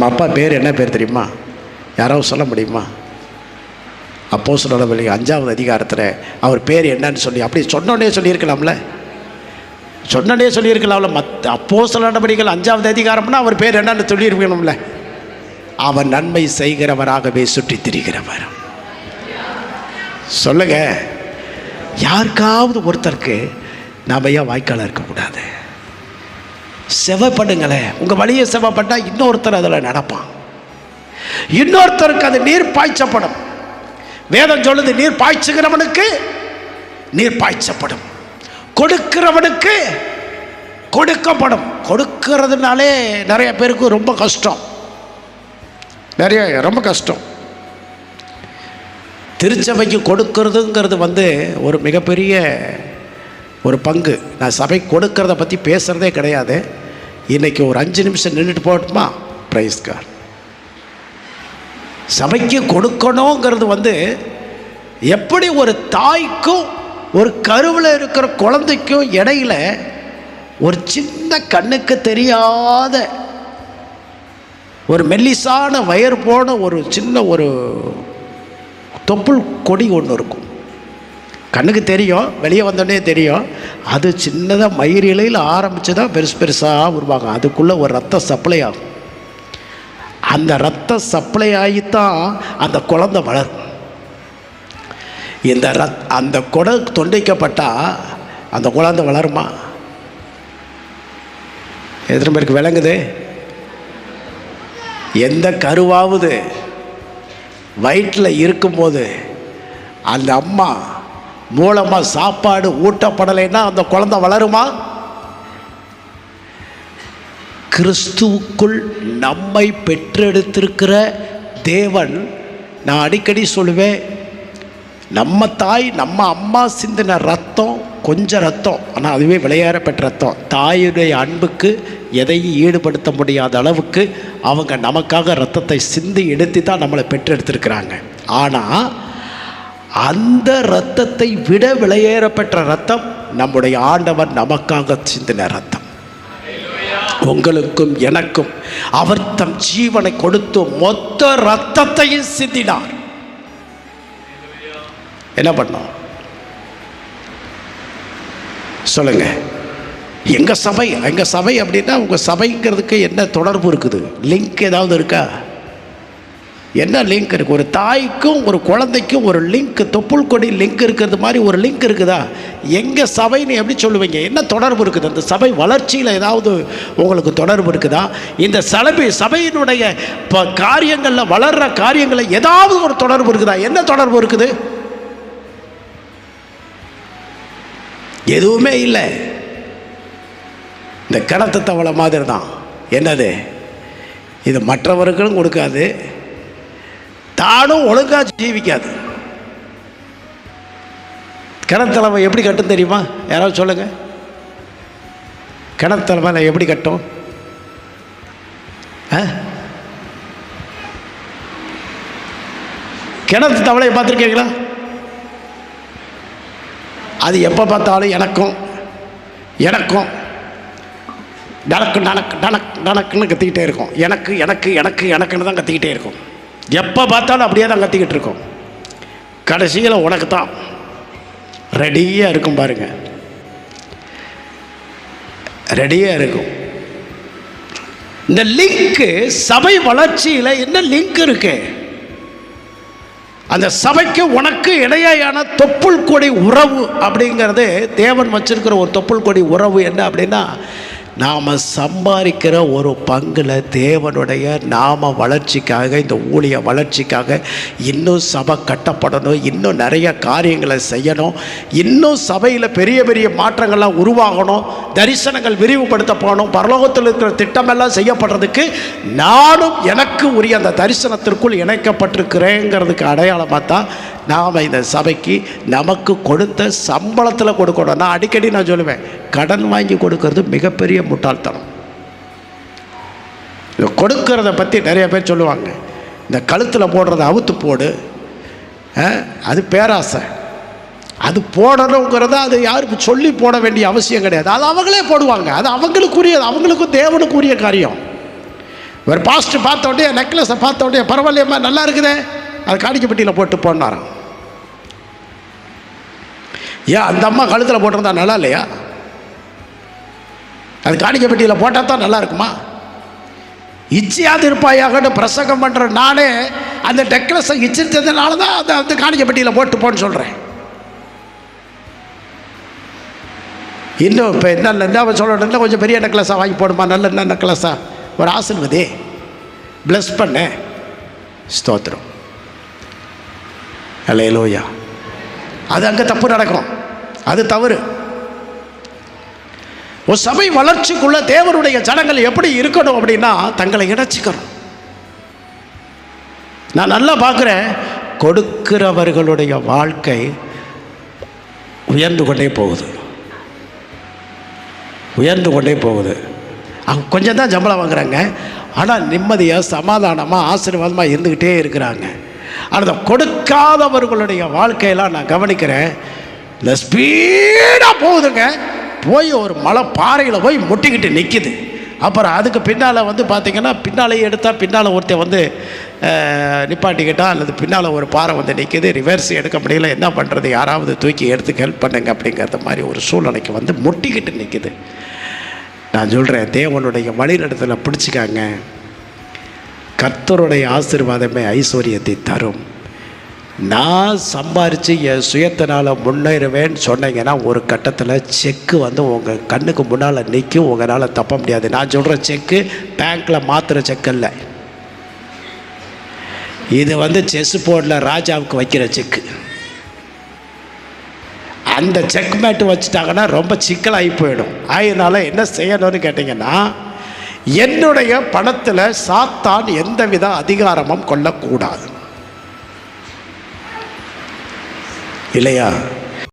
அப்பா பேர் என்ன பேர் தெரியுமா? யாராவது சொல்ல முடியுமா? அப்போஸ்தலர் நடவடிக்கைகள் 5ஆவது அதிகாரத்தில் அவர் பேர் என்னன்னு சொல்லி அப்படி சொன்னோடனே சொல்லியிருக்கலாம்ல, சொன்னோடனே சொல்லியிருக்கலாம்ல. அப்போஸ்தலர் நடவடிக்கைகள் 5ஆவது அதிகாரம்னா அவர் பேர் என்னன்னு சொல்லியிருக்கணும்ல. அவர் நன்மை செய்கிறவராகவே சுற்றி திரிகிறவர். சொல்லுங்க, யாருக்காவது ஒருத்தருக்கு நாம் ஏன் வாய்க்கால இருக்கக்கூடாது? செவப்படுங்களேன். உங்கள் வழியை செவப்பட்டால் இன்னொருத்தர் அதில் நடப்பான், இன்னொருத்தருக்கு அது நீர் பாய்ச்சப்படும். வேதம் சொல்லுது, நீர் பாய்ச்சுகிறவனுக்கு நீர் பாய்ச்சப்படும், கொடுக்கிறவனுக்கு கொடுக்கப்படும். கொடுக்கிறதுனாலே நிறைய பேருக்கு ரொம்ப கஷ்டம், ரொம்ப கஷ்டம். திருச்சபைக்கு கொடுக்கறதுங்கிறது ஒரு மிகப்பெரிய ஒரு பங்கு. நான் சபை கொடுக்கறத பற்றி பேசுகிறதே கிடையாது. இன்றைக்கி ஒரு 5 நிமிஷம் நின்றுட்டு போகட்டுமா? Price card. சபைக்கு கொடுக்கணுங்கிறது எப்படி ஒரு தாய்க்கும் ஒரு கருவில் இருக்கிற குழந்தைக்கும் இடையில ஒரு சின்ன கண்ணுக்கு தெரியாத ஒரு மெல்லிசான வயர் போன ஒரு சின்ன ஒரு தொப்புள் கொடி ஒன்று இருக்கும். கண்ணுக்கு தெரியும், வெளியே வந்தோடனே தெரியும். அது சின்னதாக மயிர் இலையில் ஆரம்பித்து தான் பெருசாக உருவாகும். அதுக்குள்ளே ஒரு ரத்த சப்ளை ஆகும். அந்த ரத்த சப்ளை ஆகித்தான் அந்த குழந்தை வளரும். அந்த குடை துண்டிக்கப்பட்டால் அந்த குழந்தை வளருமா? எத்தனை பேருக்கு விளங்குது? எந்த கருவாவது வயிற்றில் இருக்கும்போது அந்த அம்மா மூலமாக சாப்பாடு ஊட்டப்படலைன்னா அந்த குழந்தை வளருமா? கிறிஸ்துவுக்குள் நம்மை பெற்றெடுத்திருக்கிற தேவன், நான் அடிக்கடி சொல்லுவேன், நம்ம தாய் நம்ம அம்மா சிந்தின ரத்தம் கொஞ்சம் ரத்தம், ஆனால் அதுவே விளையாட பெற்ற ரத்தம். தாயுடைய அன்புக்கு எதையும் ஈடுபடுத்த முடியாத அளவுக்கு அவங்க நமக்காக ரத்தத்தை சிந்தி எடுத்து தான் நம்மளை பெற்றெடுத்திருக்கிறாங்க. ஆனால் அந்த இரத்தத்தை விட விலையேற பெற்ற ரத்தம் நம்முடைய ஆண்டவர் நமக்காக சிந்தின ரத்தம். உங்களுக்கும் எனக்கும் அவர் தம் ஜீவனை கொடுத்து மொத்த ரத்தத்தையும் சிந்தினார். என்ன பண்ணோம் சொல்லுங்க? எங்க சபை அப்படின்னா உங்க சபைங்கிறதுக்கு என்ன தொடர்பு இருக்குது? லிங்க் ஏதாவது இருக்கா? என்ன லிங்க் இருக்கு? ஒரு தாய்க்கும் ஒரு குழந்தைக்கும் ஒரு லிங்க், தொப்புள் கொடி லிங்க் இருக்கிறது மாதிரி ஒரு லிங்க் இருக்குதா? எங்க சபைன்னு எப்படி சொல்லுவீங்க? என்ன தொடர்பு இருக்குது? அந்த சபை வளர்ச்சியில் ஏதாவது உங்களுக்கு தொடர்பு இருக்குதா? இந்த சபையினுடைய காரியங்களில் வளர்ற காரியங்களில் ஏதாவது ஒரு தொடர்பு இருக்குதா? என்ன தொடர்பு இருக்குது? எதுவுமே இல்லை. இந்த கிணத்து தவளை மாதிரி தான். என்னது இது? மற்றவர்களும் கொடுக்காது, தானும் ஒழுங்காக ஜீவிக்காது. கிணத்தலைமை எப்படி கட்டும் தெரியுமா? யாராவது சொல்லுங்க. கிணத்தலைமை எப்படி கட்டும்? கிணத்து தவளையை பார்த்துருக்கீங்களா? அது எப்போ பார்த்தாலும் எனக்கும் டனக்கு டனக்கு டனக்கு டனக்குன்னு கத்திக்கிட்டே இருக்கும். எனக்குன்னு தான் கத்திக்கிட்டே இருக்கும். எப்போ பார்த்தாலும் அப்படியே தான் கத்திக்கிட்டு இருக்கும். கடைசியில் உனக்கு தான் ரெடியாக இருக்கும். பாருங்க, ரெடியாக இருக்கும். இந்த லிங்க்கு சபை வளர்ச்சியில் என்ன லிங்க் இருக்கு? அந்த சபைக்கு உனக்கு இடையான தொப்புள் கொடி உறவு அப்படிங்கிறது தேவன் வச்சிருக்கிற ஒரு தொப்புள் கொடி உறவு என்ன அப்படின்னா, நாம் சம்பாதிக்கிற ஒரு பங்கில் தேவனுடைய நாம வளர்ச்சிக்காக, இந்த ஊழிய வளர்ச்சிக்காக இன்னும் சபை கட்டப்படணும், இன்னும் நிறைய காரியங்களை செய்யணும், இன்னும் சபையில் பெரிய பெரிய மாற்றங்கள்லாம் உருவாகணும், தரிசனங்கள் விரிவுபடுத்த போகணும், பரலோகத்தில் இருக்கிற திட்டமெல்லாம் செய்யப்படுறதுக்கு நானும் எனக்கு உரிய அந்த தரிசனத்திற்குள் இணைக்கப்பட்டிருக்கிறேங்கிறதுக்கு அடையாளமாக தான் நாம் இந்த சபைக்கு நமக்கு கொடுத்த சம்பளத்தில் கொடுக்கணும். நான் அடிக்கடி சொல்லுவேன், கடன் வாங்கி கொடுக்கறது மிகப்பெரிய முட்டாள்தனம். இதை கொடுக்கறத பற்றி நிறைய பேர் சொல்லுவாங்க, இந்த கழுத்தில் போடுறத அவுத்து போடு, அது பேராசை. அது போடணுங்கிறத அது யாருக்கு சொல்லி போட வேண்டிய அவசியம் கிடையாது. அது அவங்களே போடுவாங்க. அது அவங்களுக்குரியது, அவங்களுக்கும் தேவனுக்குரிய காரியம். ஒரு பாஸ்ட் பார்த்த உடனே நெக்லஸை பார்த்த உடனே பரவாயில்லையம்மா நல்லா இருக்குதே, அது காணிக்கப்பட்டியில் போட்டு போனாராம். ஏன் அந்த அம்மா கழுத்தில் போட்டிருந்தா நல்லா இல்லையா? அது காணிக்கப்பட்டியில் போட்டால் தான் நல்லா இருக்குமா? இச்சையாது இருப்பாயாகன்னு பிரசங்கம் பண்ணுற நானே அந்த நெக்லஸை இச்சிருந்ததுனால தான் அதை வந்து காணிக்கப்பட்டியில் போட்டு போன்னு சொல்கிறேன். இன்னும் இப்போ என்ன அவன் சொல்லணும், கொஞ்சம் பெரிய நெக்லஸாக வாங்கி போடுமா, நல்ல என்ன நெக்லஸாக ஒரு ஆசீர்வதி ப்ளஸ் பண்ண ஸ்தோத்திரம். அல்லேலூயா. அது அங்கே தப்பு நடக்கும், அது தவறு. ஒரு சபை வளர்ச்சிக்குள்ள தேவனுடைய ஜனங்கள் எப்படி இருக்கணும் அப்படின்னா தங்களை இணைச்சிக்கணும். நான் நல்லா பார்க்குறேன், கொடுக்கிறவர்களுடைய வாழ்க்கை உயர்ந்து கொண்டே போகுது, உயர்ந்து கொண்டே போகுது. அவங்க கொஞ்சம் தான் சம்பளம் வாங்குறாங்க, ஆனால் நிம்மதியாக சமாதானமாக ஆசீர்வாதமாக இருந்துக்கிட்டே இருக்கிறாங்க. ஆனால் கொடுக்காதவர்களுடைய வாழ்க்கையெல்லாம் நான் கவனிக்கிறேன், இந்த ஸ்பீடாக போகுதுங்க. போய் ஒரு மலை பாறையில் போய் முட்டிக்கிட்டு நிற்கிது. அப்புறம் அதுக்கு பின்னால் வந்து பார்த்திங்கன்னா பின்னாலேயே எடுத்தால் பின்னால் ஒருத்தர் வந்து நிப்பாட்டிக்கிட்டால் அல்லது பின்னால் ஒரு பாறை வந்து நிற்கிது, ரிவர்ஸ் எடுக்க முடியல, என்ன பண்ணுறது, யாராவது தூக்கி எடுத்து ஹெல்ப் பண்ணுங்க அப்படிங்கிறது மாதிரி ஒரு சூழ்நிலைக்கு வந்து முட்டிக்கிட்டு நிற்கிது. நான் சொல்கிறேன், தேவனுடைய வழிநடத்தில் பிடிச்சிக்காங்க. கர்த்தருடைய ஆசீர்வாதமே ஐஸ்வர்யத்தை தரும். நான் சம்பாரித்து என் சுயத்தினால் முன்னேறுவேன்னு சொன்னீங்கன்னா ஒரு கட்டத்தில் செக்கு வந்து உங்கள் கண்ணுக்கு முன்னால் நிற்கும், உங்களால் தப்ப முடியாது. நான் சொல்கிற செக்கு பேங்க்கில் மாற்றுற செக்கு இல்லை, இது வந்து செஸ் போர்டில் ராஜாவுக்கு வைக்கிற செக்கு. அந்த செக் மேட்டு வச்சுட்டாங்கன்னா ரொம்ப சிக்கலாகி போயிடும். அதனால் என்ன செய்யணும்னு கேட்டிங்கன்னா, என்னுடைய பணத்தில் சாத்தான் எந்தவித அதிகாரமும் கொள்ளக்கூடாது இல்லையா?